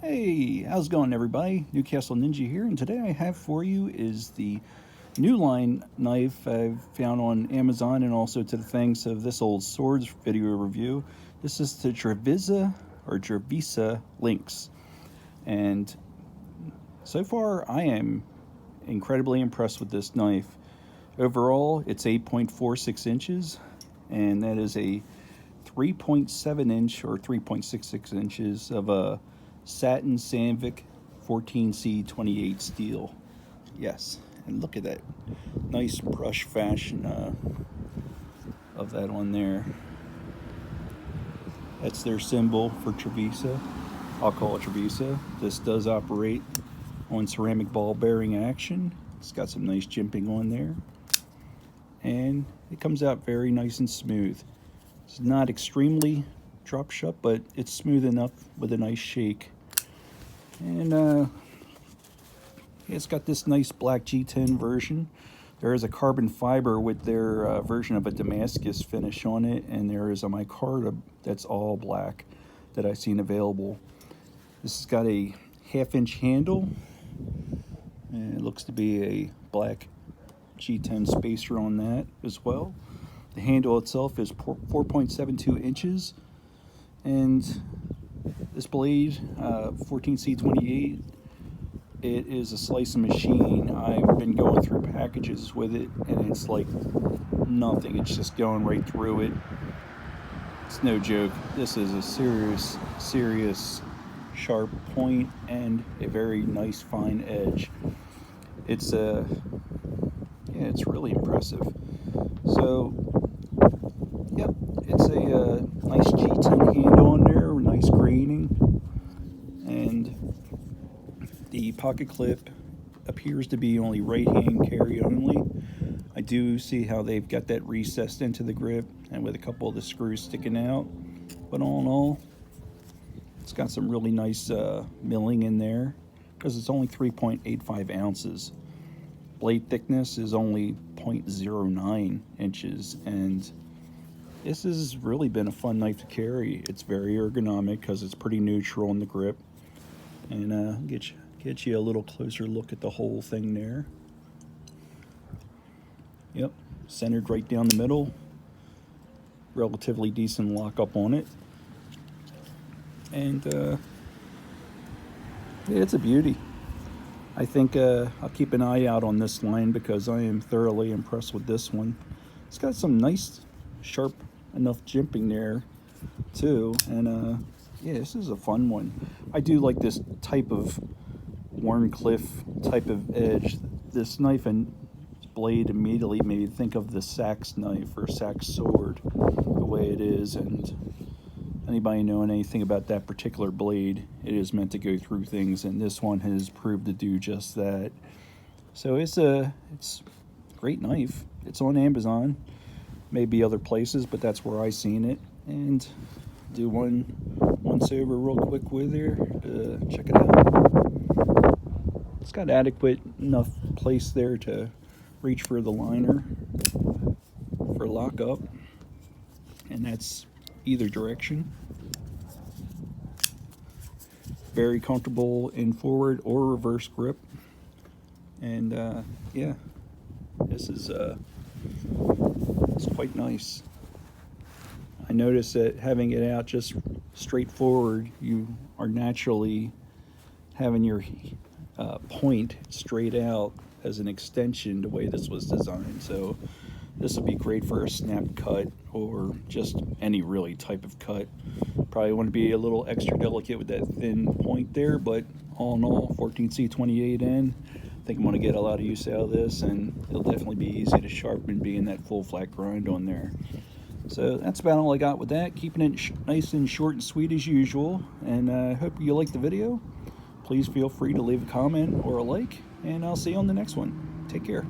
Hey, how's it going, everybody? Newcastle Ninja here, and today I have for you is the new line knife I've found on Amazon, and also to the thanks of this old swords video review. This is the Trivisa Lynx, and so far I am incredibly impressed with this knife. Overall, it's 8.46 inches, and that is a 3.7 inch or 3.66 inches of a Satin Sandvik 14C28 steel. Yes, and look at that nice brush fashion of that on there. That's their symbol for Trivisa. I'll call it Trivisa. This does operate on ceramic ball bearing action. It's got some nice jimping on there, and it comes out very nice and smooth. It's not extremely drop shut, but it's smooth enough with a nice shake. And it's got this nice black G10 version. There is a carbon fiber with their version of a Damascus finish on it, and there is a micarta that's all black that I've seen available. This has got a 1/2 inch handle, and it looks to be a black G10 spacer on that as well. The handle itself is 4.72 inches, and this blade, 14C28, it is a slicing machine. I've been going through packages with it, and it's like nothing. It's just going right through it. It's no joke. This is a serious sharp point and a very nice fine edge. It's it's really impressive. So, yep, it's a nice G10 handle on there, nice graining, and the pocket clip appears to be only right hand carry only. I do see how they've got that recessed into the grip and with a couple of the screws sticking out, but all in all, it's got some really nice milling in there because it's only 3.85 ounces. Blade thickness is only 0.09 inches, and this has really been a fun knife to carry. It's very ergonomic because it's pretty neutral in the grip, and get you a little closer look at the whole thing there. Yep, centered right down the middle. Relatively decent lockup on it, and yeah, it's a beauty. I think I'll keep an eye out on this line because I am thoroughly impressed with this one. It's got some nice, sharp enough jimping there, too. And yeah, this is a fun one. I do like this type of Warncliffe type of edge. This knife and blade immediately made me think of the Sax knife or Sax sword, the way it is. And anybody knowing anything about that particular blade, it is meant to go through things, and this one has proved to do just that. So it's a great knife. It's on Amazon, maybe other places, but that's where I seen it. And do once over real quick with here to check it out. It's got adequate enough place there to reach for the liner for lockup, and that's either direction. Very comfortable in forward or reverse grip, and yeah, this is it's quite nice. I noticed that having it out just straight forward, you are naturally having your point straight out as an extension the way this was designed. So this would be great for a snap cut or just any really type of cut. Probably want to be a little extra delicate with that thin point there, but all in all, 14C28N, I think I'm going to get a lot of use out of this, and it'll definitely be easy to sharpen being that full flat grind on there. So that's about all I got with that. Keeping it nice and short and sweet as usual, and I hope you liked the video. Please feel free to leave a comment or a like, and I'll see you on the next one. Take care.